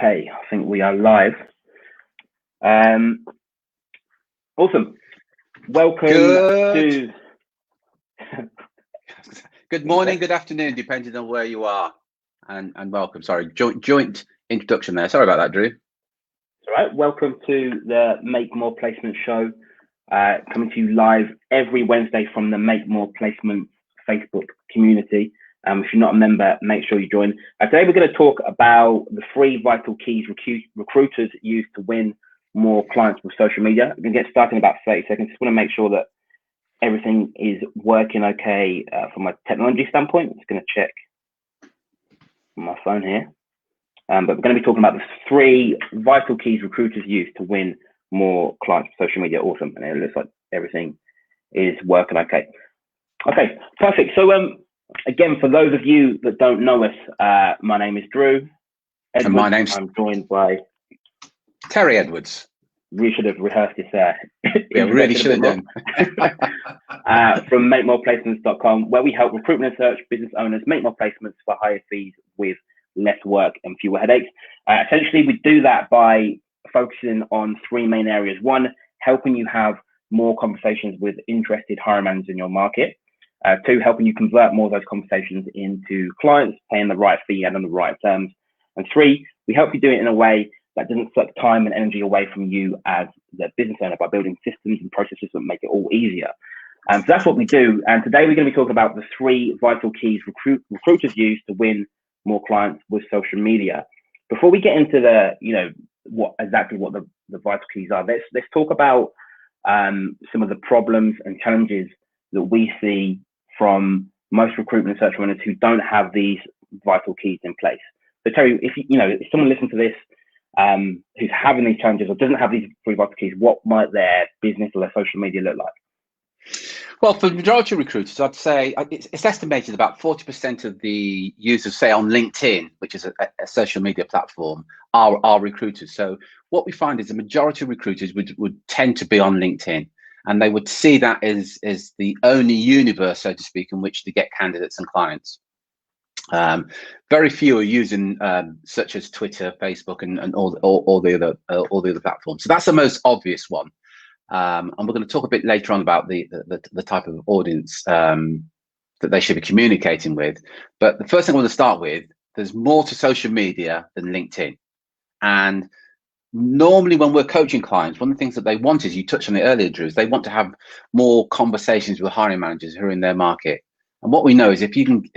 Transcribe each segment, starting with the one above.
Okay, I think we are live. Awesome. Welcome to... Good morning, good afternoon, depending on where you are. And welcome. Sorry, joint introduction there. Sorry about that, Drew. All right. Welcome to the Make More Placement show, coming to you live every Wednesday from the Make More Placement Facebook community. If you're not a member, make sure you join. Today we're going to talk about the 3 vital keys recruiters use to win more clients with social media. We're going to get started in about 30 seconds. Just want to make sure that everything is working okay from a technology standpoint. I'm just going to check my phone here. But we're going to be talking about the 3 vital keys recruiters use to win more clients with social media. Awesome. And it looks like everything is working okay. Okay, perfect. So again, for those of you that don't know us, my name is Drew Edwards. And my name's... I'm joined by... Terry Edwards. We should have rehearsed this. Yeah, we really should have done. From MakeMorePlacements.com, where we help recruitment and search business owners make more placements for higher fees with less work and fewer headaches. Essentially, we do that by focusing on 3 main areas. 1, helping you have more conversations with interested hiring managers in your market. 2, helping you convert more of those conversations into clients, paying the right fee and on the right terms. And 3, we help you do it in a way that doesn't suck time and energy away from you as the business owner by building systems and processes that make it all easier. So that's what we do. And today we're going to be talking about the 3 vital keys recruiters use to win more clients with social media. Before we get into the, what the vital keys are, let's talk about some of the problems and challenges that we see from most recruitment and search runners who don't have these vital keys in place. So Terry, if someone listens to this who's having these challenges or doesn't have these 3 vital keys, what might their business or their social media look like? Well, for the majority of recruiters, I'd say it's estimated about 40% of the users, say on LinkedIn, which is a social media platform, are recruiters. So what we find is the majority of recruiters would tend to be on LinkedIn, and they would see that as the only universe, so to speak, in which to get candidates and clients. Very few are using such as Twitter, Facebook, and all the other platforms. So that's the most obvious one. And we're going to talk a bit later on about the type of audience that they should be communicating with. But the first thing I want to start with, there's more to social media than LinkedIn. And normally when we're coaching clients, one of the things that they want is, you touched on it earlier, Drew, is they want to have more conversations with hiring managers who are in their market. And what we know is if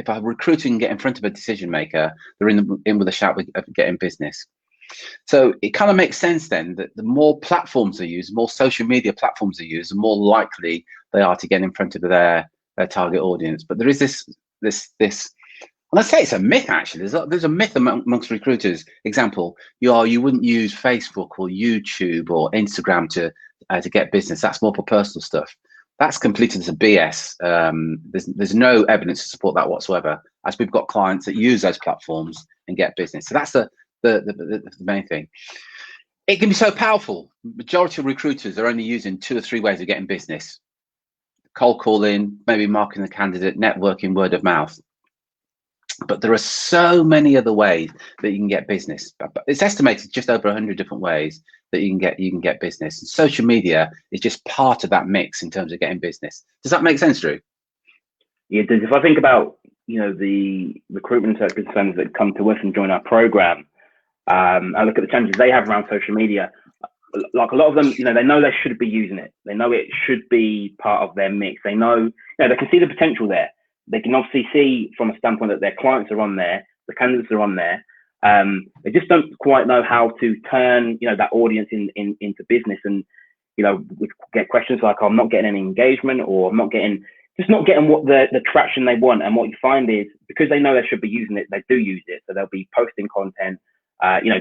a recruiter can get in front of a decision maker, they're in with a shout of getting business. So it kind of makes sense then that the more platforms they use, more social media platforms they use, the more likely they are to get in front of their target audience. But there is this, and I'd say it's a myth actually. There's a myth amongst recruiters. Example, you wouldn't use Facebook or YouTube or Instagram to get business. That's more for personal stuff. That's completely as a BS. There's no evidence to support that whatsoever, as we've got clients that use those platforms and get business. So that's the main thing. It can be so powerful. Majority of recruiters are only using 2 or 3 ways of getting business: cold calling, maybe marketing the candidate, networking, word of mouth. But there are so many other ways that you can get business. It's estimated just over 100 different ways that you can get business. And social media is just part of that mix in terms of getting business. Does that make sense, Drew? Yeah, it does. If I think about the recruitment and search business owners that come to us and join our program, I look at the challenges they have around social media. Like a lot of them, they know they should be using it. They know it should be part of their mix. They know, they can see the potential there. They can obviously see from a standpoint that their clients are on there, the candidates are on there. They just don't quite know how to turn, that audience into business. And, we get questions like, oh, I'm not getting any engagement, or I'm not getting what the traction they want. And what you find is, because they know they should be using it, they do use it. So they'll be posting content,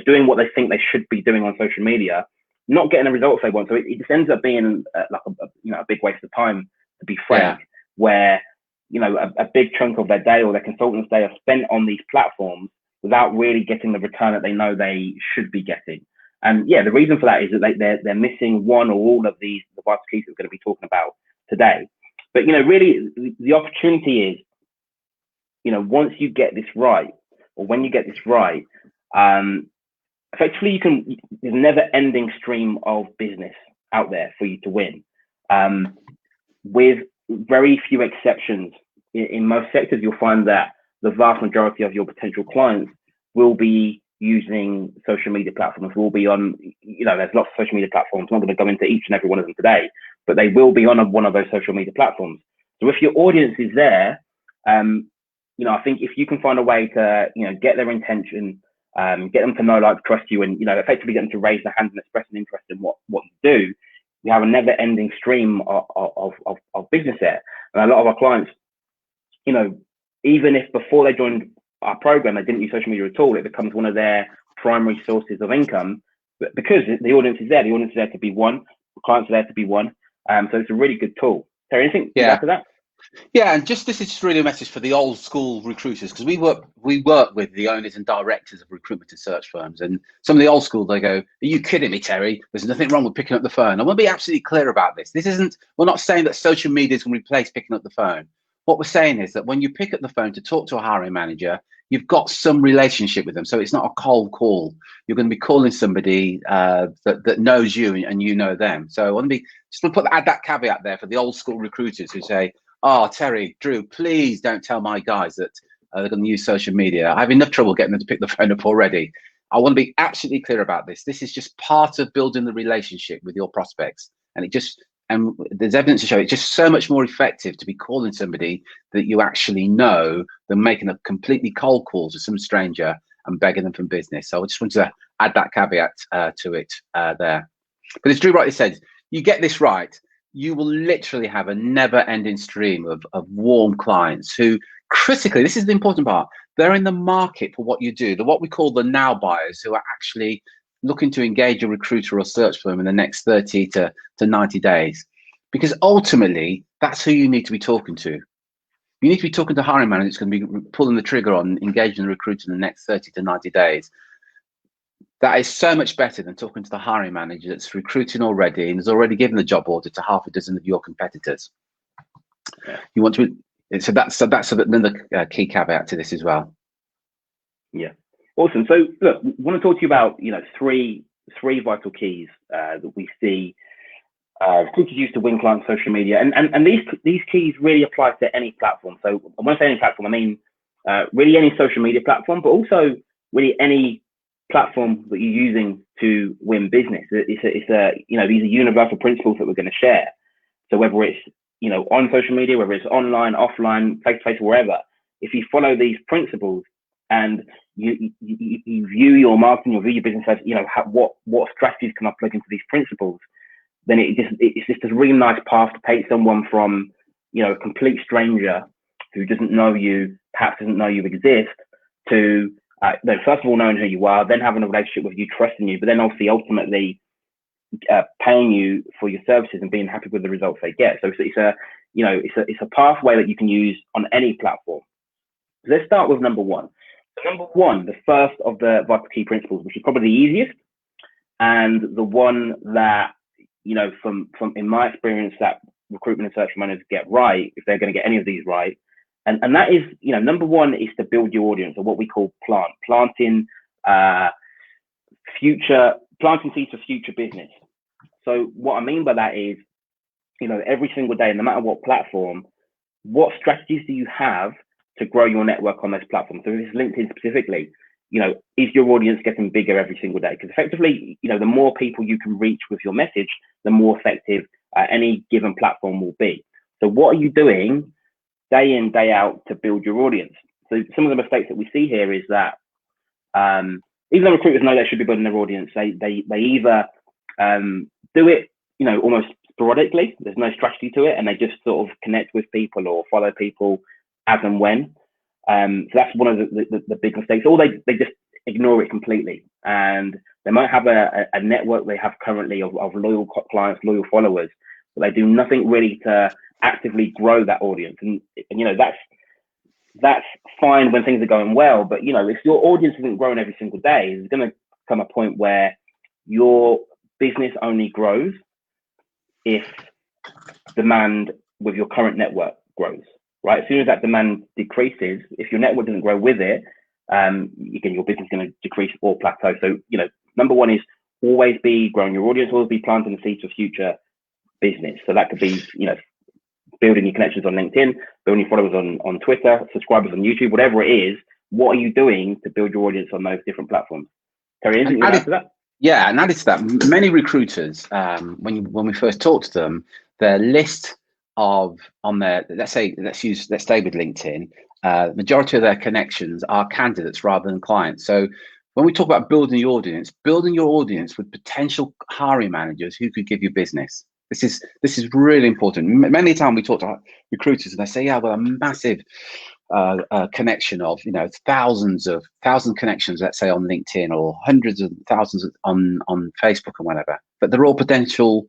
doing what they think they should be doing on social media, not getting the results they want. So it just ends up being like a big waste of time, to be frank, where, a big chunk of their day or their consultants' day are spent on these platforms without really getting the return that they know they should be getting. And the reason for that is that they're missing one or all of the vital keys that we're going to be talking about today. But, really the opportunity is, once you get this right, or when you get this right, effectively there's a never-ending stream of business out there for you to win, with very few exceptions. In most sectors, you'll find that the vast majority of your potential clients will be using social media platforms, will be on, there's lots of social media platforms. I'm not going to go into each and every one of them today, but they will be on one of those social media platforms. So if your audience is there, I think if you can find a way to, get their intention, get them to know, like, trust you, and, effectively get them to raise their hand and express an interest in what you do, you have a never-ending stream of business there. And a lot of our clients, even if before they joined our program, they didn't use social media at all, it becomes one of their primary sources of income, but because the audience is there. The audience is there to be won. The clients are there to be won. So it's a really good tool. Terry, anything to add to that? Yeah, and this is just really a message for the old school recruiters, because we work with the owners and directors of recruitment and search firms, and some of the old school, they go, "Are you kidding me, Terry? There's nothing wrong with picking up the phone." I want to be absolutely clear about this. We're not saying that social media is going to replace picking up the phone. What we're saying is that when you pick up the phone to talk to a hiring manager, you've got some relationship with them. So it's not a cold call. You're going to be calling somebody that knows you and you know them. So I want to add that caveat there for the old school recruiters who say, "Oh, Terry, Drew, please don't tell my guys that they're going to use social media. I have enough trouble getting them to pick the phone up already." I want to be absolutely clear about this. This is just part of building the relationship with your prospects. And there's evidence to show it's just so much more effective to be calling somebody that you actually know than making a completely cold call to some stranger and begging them for business. So I just wanted to add that caveat to it there. But as Drew rightly said, you get this right, you will literally have a never-ending stream of warm clients who, critically, this is the important part, they're in the market for what you do. They're what we call the now buyers, who are actually looking to engage a recruiter or search firm in the next 30 to 90 days. Because ultimately, that's who you need to be talking to. You need to be talking to a hiring manager that's going to be pulling the trigger on engaging the recruiter in the next 30 to 90 days. That is so much better than talking to the hiring manager that's recruiting already and has already given the job order to half a dozen of your competitors. Yeah. You want to, so that's another key caveat to this as well. Yeah, awesome. So look, I want to talk to you about three vital keys that we see recruiters use to win clients on social media, and these keys really apply to any platform. So when I say any platform, I mean really any social media platform, but also really any platform that you're using to win business. These are universal principles that we're going to share. So whether it's on social media, whether it's online, offline, face to face, wherever, if you follow these principles and you view your marketing, you view your business as what strategies can I plug into these principles, then it's just a really nice path to take someone from a complete stranger who doesn't know you, perhaps doesn't know you exist, to first of all knowing who you are, then having a relationship with you, trusting you, but then obviously ultimately paying you for your services and being happy with the results they get. So it's a pathway that you can use on any platform. So let's start with number one. So number one, the first of the vital key principles, which is probably the easiest and the one that from in my experience that recruitment and search managers get right, if they're going to get any of these right, and that is number one is to build your audience, or what we call planting seeds for future business. So what I mean by that is every single day, no matter what platform, what strategies do you have to grow your network on those platforms? So if it's LinkedIn specifically, is your audience getting bigger every single day? Because effectively, the more people you can reach with your message, the more effective any given platform will be. So what are you doing day in, day out to build your audience? So some of the mistakes that we see here is that even though recruiters know they should be building their audience, they either do it, almost sporadically. There's no strategy to it, and they just sort of connect with people or follow people as and when. So that's one of the big mistakes. Or they just ignore it completely, and they might have a network they have currently of loyal clients, loyal followers, but they do nothing really to actively grow that audience. And that's fine when things are going well, but if your audience isn't growing every single day, there's going to come a point where your business only grows if demand with your current network grows. Right, as soon as that demand decreases, if your network doesn't grow with it, again, your business is going to decrease or plateau. So number one is always be growing your audience, always be planting the seeds for future business. So that could be, building your connections on LinkedIn, building your followers on Twitter, subscribers on YouTube, whatever it is. What are you doing to build your audience on those different platforms? Terry, anything you want to add to that? Yeah, and added to that, many recruiters, when we first talk to them, their list of on their, let's stay with LinkedIn, majority of their connections are candidates rather than clients. So when we talk about building your audience with potential hiring managers who could give you business. This is really important. Many times we talk to recruiters and they say, yeah, I've got a massive connection of, thousands connections, let's say on LinkedIn, or hundreds of thousands on Facebook and whatever, but they're all potential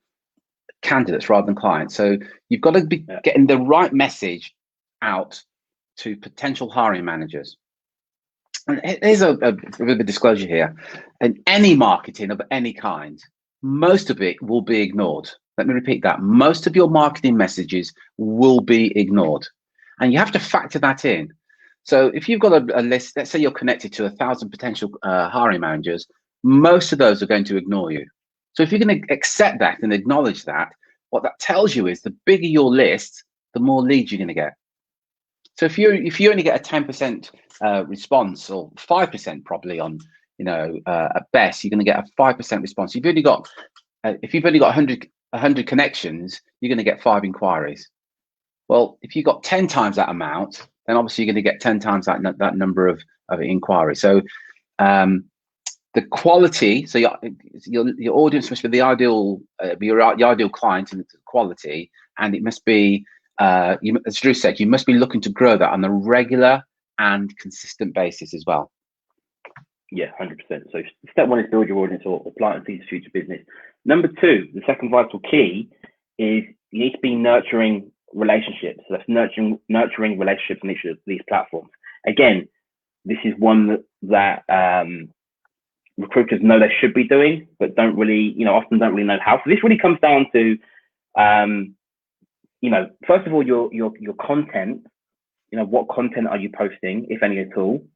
candidates rather than clients. So you've got to be getting the right message out to potential hiring managers. And here's a bit of a disclosure here. In any marketing of any kind, most of it will be ignored. Let me repeat that. Most of your marketing messages will be ignored. And you have to factor that in. So if you've got a list, let's say you're connected to 1,000 potential hiring managers, most of those are going to ignore you. So if you're going to accept that and acknowledge that, what that tells you is the bigger your list, the more leads you're going to get. So if you only get a 10% response, or 5% probably on, at best, you're going to get a 5% response. If you've only got 100 connections, you're going to get 5 inquiries. Well, if you've got 10 times that amount, then obviously you're going to get 10 times that number of inquiries. So the quality, so your audience must be the ideal, your ideal client in quality, and it must be, as Drew said, you must be looking to grow that on a regular and consistent basis as well. Yeah, 100%. So step one is build your audience or plant seeds for future business. Number two, the second vital key is you need to be nurturing relationships. So that's nurturing relationships on each of these platforms. Again, this is one that recruiters know they should be doing, but don't really, often don't really know how. So this really comes down to, first of all, your content. What content are you posting, if any at all,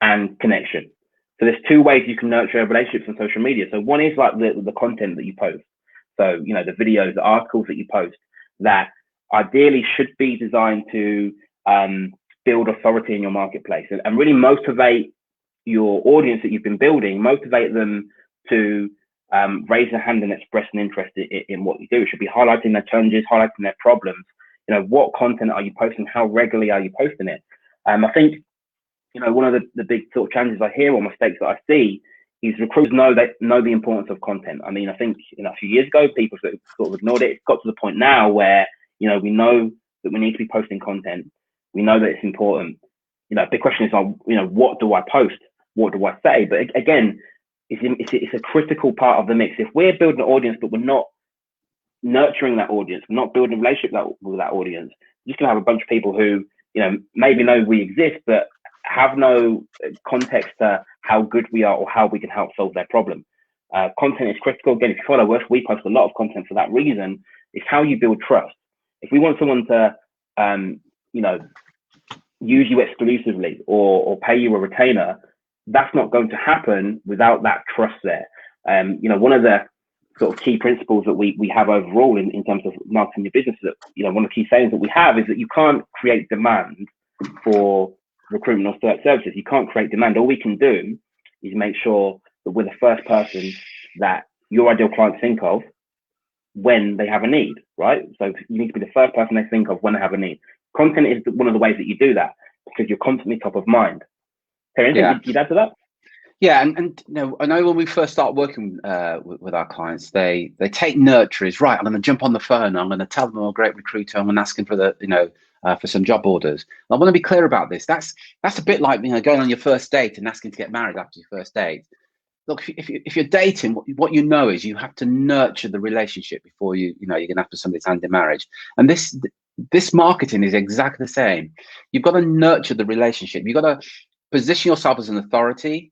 and connection. So there's 2 ways you can nurture relationships on social media. So one is like the content that you post. So, the videos, the articles that you post that ideally should be designed to build authority in your marketplace and really motivate your audience that you've been building, motivate them to raise their hand and express an interest in what you do. It should be highlighting their challenges, highlighting their problems. What content are you posting? How regularly are you posting it? I think, one of the big sort of challenges I hear or mistakes that I see is recruiters know the importance of content. I mean, I think a few years ago, people sort of ignored it. It's got to the point now where, we know that we need to be posting content. We know that it's important. Big question is, what do I post? What do I say? But again, it's a critical part of the mix. If we're building an audience, but we're not nurturing that audience, we're not building a relationship with that audience, you're just going to have a bunch of people who, maybe know we exist, but have no context to how good we are or how we can help solve their problem. Content is critical. Again, if you follow us, we post a lot of content for that reason. It's how you build trust. If we want someone to, use you exclusively or pay you a retainer, that's not going to happen without that trust there. One of the sort of key principles that we have overall in terms of marketing your business, that, one of the key sayings that we have is that you can't create demand for recruitment or search services. You can't create demand. All we can do is make sure that we're the first person that your ideal clients think of when they have a need, right? So you need to be the first person they think of when they have a need. Content is one of the ways that you do that, because you're constantly top of mind. Anything you'd add to that? Yeah, and I know when we first start working with our clients, they take nurture as, right, I'm going to jump on the phone, I'm going to tell them I'm a great recruiter, I'm going to ask them for for some job orders. And I want to be clear about this. That's a bit like going on your first date and asking to get married after your first date. Look, if you're dating, what you know is you have to nurture the relationship before you're going to have to somebody's hand in marriage. And this marketing is exactly the same. You've got to nurture the relationship. You've got to position yourself as an authority.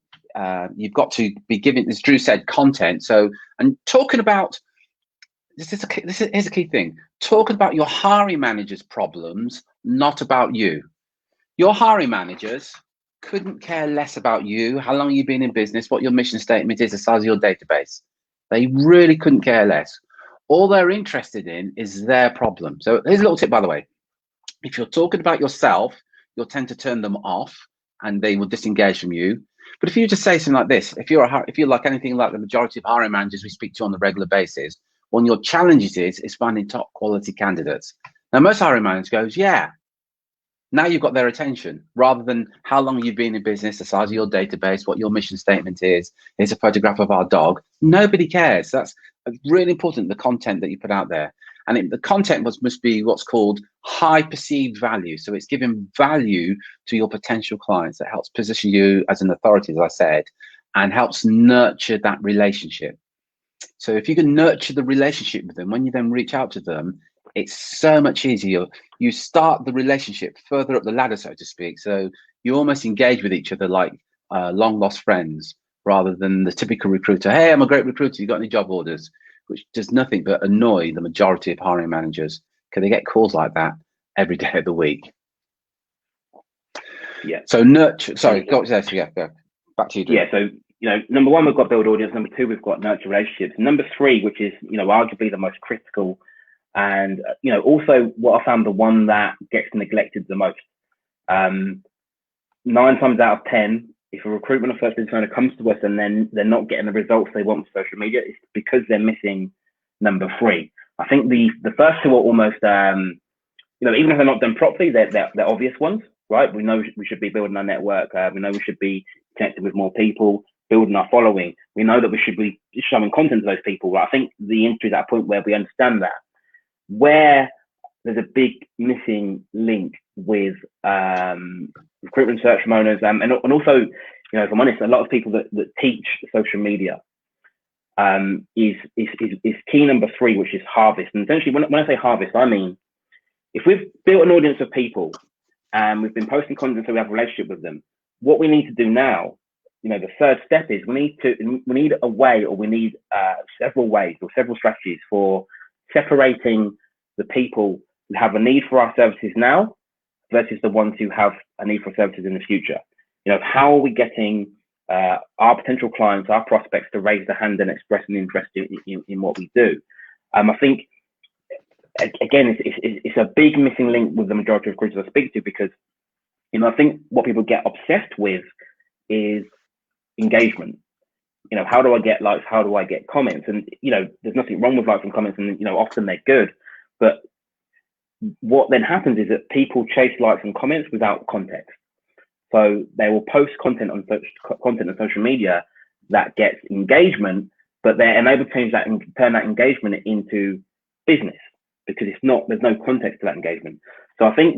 You've got to be giving, as Drew said, content. So, and talking about here's a key thing. Talking about your hiring manager's problems, not about you. Your hiring managers couldn't care less about you, how long you've been in business, what your mission statement is, the size of your database. They really couldn't care less. All they're interested in is their problem. So here's a little tip, by the way. If you're talking about yourself, you'll tend to turn them off and they will disengage from you. But if you just say something like this, if you're like anything like the majority of hiring managers we speak to on a regular basis, one of your challenges is finding top quality candidates. Now, most hiring managers goes, yeah. Now you've got their attention, rather than how long you've been in business, the size of your database, what your mission statement is. Here's a photograph of our dog. Nobody cares. That's really important, the content that you put out there. And the content must be what's called high perceived value. So it's giving value to your potential clients. That helps position you as an authority, as I said, and helps nurture that relationship. So if you can nurture the relationship with them, when you then reach out to them, it's so much easier. You start the relationship further up the ladder, so to speak. So you almost engage with each other like long lost friends, rather than the typical recruiter. Hey, I'm a great recruiter. You got any job orders? Which does nothing but annoy the majority of hiring managers, because they get calls like that every day of the week. Yeah. So nurture. Sorry, go. Yeah, go. Back to you, Drew. Yeah. So number one, we've got build audience. Number two, we've got nurture relationships. Number three, which is arguably the most critical. And, also what I found, the one that gets neglected the most. 9 times out of 10, if a recruitment or first business owner comes to us and then they're not getting the results they want from social media, it's because they're missing number three. I think the first two are almost, even if they're not done properly, they're obvious ones, right? We know we should be building our network. We know we should be connected with more people, building our following. We know that we should be showing content to those people. Right? I think the industry is at a point where we understand that. Where there's a big missing link with recruitment search owners, and also, if I'm honest, a lot of people that teach social media is key number three, which is harvest. And essentially, when I say harvest, I mean, if we've built an audience of people and we've been posting content so we have a relationship with them, what we need to do now, the third step is we need a way, or we need several ways or several strategies for separating the people who have a need for our services now versus the ones who have a need for services in the future. How are we getting our potential clients, our prospects, to raise their hand and express an interest in what we do? I think, again, it's a big missing link with the majority of recruiters I speak to, because, I think what people get obsessed with is engagement. How do I get likes? How do I get comments? And, there's nothing wrong with likes and comments, and, often they're good. But what then happens is that people chase likes and comments without context. So they will post content on social media that gets engagement, but they're unable to change that and turn that engagement into business, because there's no context to that engagement. So I think,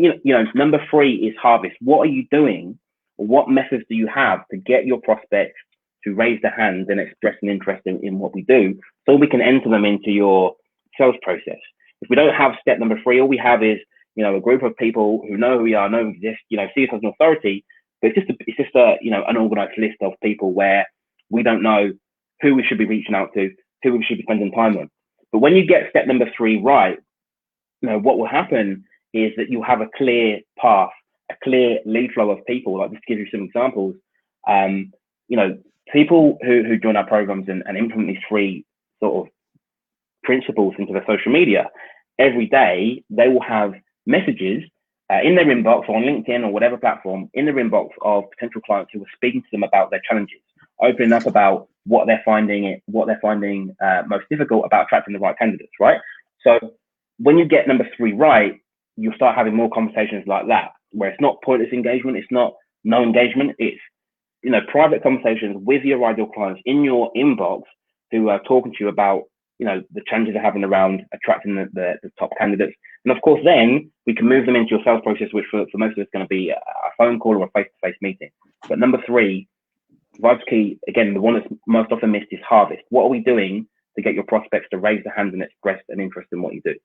number three is harvest. What are you doing, or what methods do you have to get your prospects to raise their hands and express an interest in what we do, so we can enter them into your sales process? If we don't have step number three, all we have is, a group of people who know who we are, know we exist, see us as an authority, but it's just a an organized list of people where we don't know who we should be reaching out to, who we should be spending time on. But when you get step number three right, what will happen is that you'll have a clear path, a clear lead flow of people. Like, just to give you some examples, people who join our programs and implement these three sort of principles into their social media, every day they will have messages in their inbox, or on LinkedIn or whatever platform, in their inbox, of potential clients who are speaking to them about their challenges, opening up about what they're finding most difficult about attracting the right candidates, right? So when you get number three right, you'll start having more conversations like that, where it's not pointless engagement, it's not no engagement, it's private conversations with your ideal clients in your inbox, who are talking to you about the challenges they're having around attracting the top candidates. And of course, then we can move them into your sales process, which for most of us is going to be a phone call or a face-to-face meeting. But number three, Vibe's key, again, the one that's most often missed, is harvest. What are we doing to get your prospects to raise their hands and express an interest in what you do? Is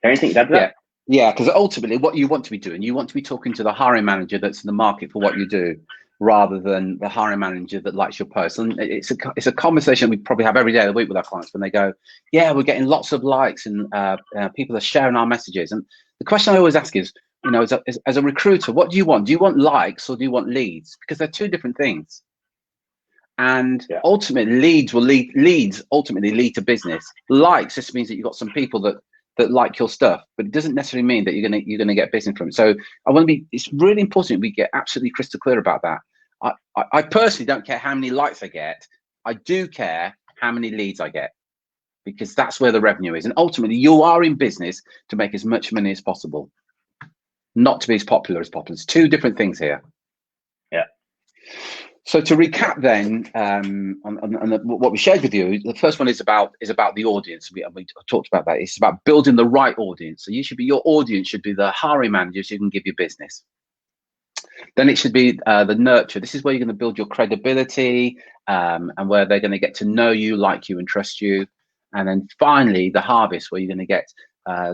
there anything to add to that? Yeah, because ultimately what you want to be doing, you want to be talking to the hiring manager that's in the market for what you do, rather than the hiring manager that likes your post. And it's a conversation we probably have every day of the week with our clients, when they go, yeah, we're getting lots of likes and people are sharing our messages. And the question I always ask is, you know, as a recruiter, what do you want? Do you want likes or do you want leads? Because they're two different things. And ultimately, leads ultimately lead to business. Likes just means that you've got some people that like your stuff, but it doesn't necessarily mean that you're gonna get business from it. So it's really important we get absolutely crystal clear about that. I personally don't care how many likes I get. I do care how many leads I get, because that's where the revenue is. And ultimately, you are in business to make as much money as possible, not to be as popular as possible. It's two different things here. Yeah. So to recap then, on what we shared with you, the first one is about the audience. We talked about that. It's about building the right audience. So your audience should be the hiring managers who can give you business. Then it should be the nurture. This is where you're going to build your credibility, and where they're going to get to know you, like you, and trust you. And then finally, the harvest, where you're going to get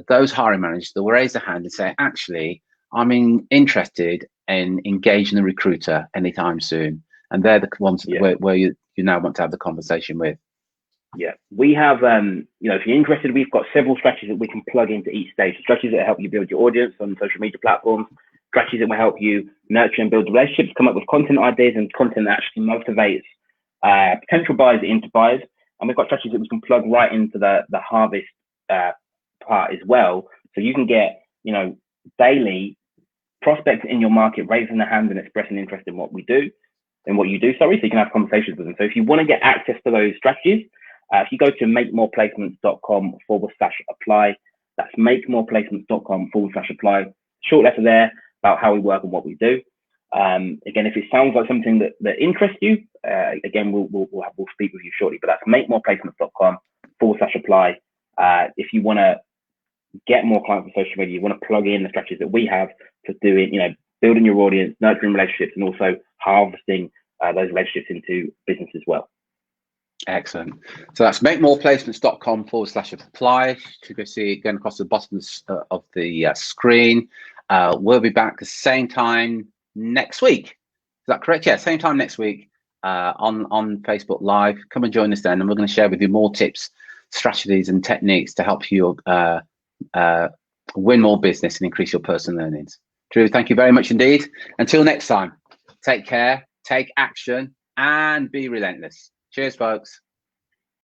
those hiring managers that will raise their hand and say, actually, I'm interested in engaging a recruiter anytime soon. And they're the ones where you now want to have the conversation with. Yeah, we have, you know, if you're interested, we've got several strategies that we can plug into each stage. Strategies that help you build your audience on social media platforms, strategies that will help you nurture and build relationships, come up with content ideas and content that actually motivates potential buyers into buyers. And we've got strategies that we can plug right into the harvest part as well. So you can get, you know, daily prospects in your market raising their hand and expressing interest in what we do. In what you do, so you can have conversations with them. So if you want to get access to those strategies, if you go to makemoreplacements.com/apply, that's makemoreplacements.com/apply. Short letter there about how we work and what we do. Again, if it sounds like something that interests you, again, we'll speak with you shortly. But that's makemoreplacements.com/apply. If you want to get more clients on social media, you want to plug in the strategies that we have for doing, you know, building your audience, nurturing relationships, and also harvesting those relationships into business as well. Excellent. So that's makemoreplacements.com/apply. You can see it going across the bottom of the screen. We'll be back the same time next week. Is that correct? Yeah, same time next week on Facebook Live. Come and join us then, and we're going to share with you more tips, strategies, and techniques to help you win more business and increase your personal earnings. Drew, thank you very much indeed. Until next time, take care, take action, and be relentless. Cheers, folks.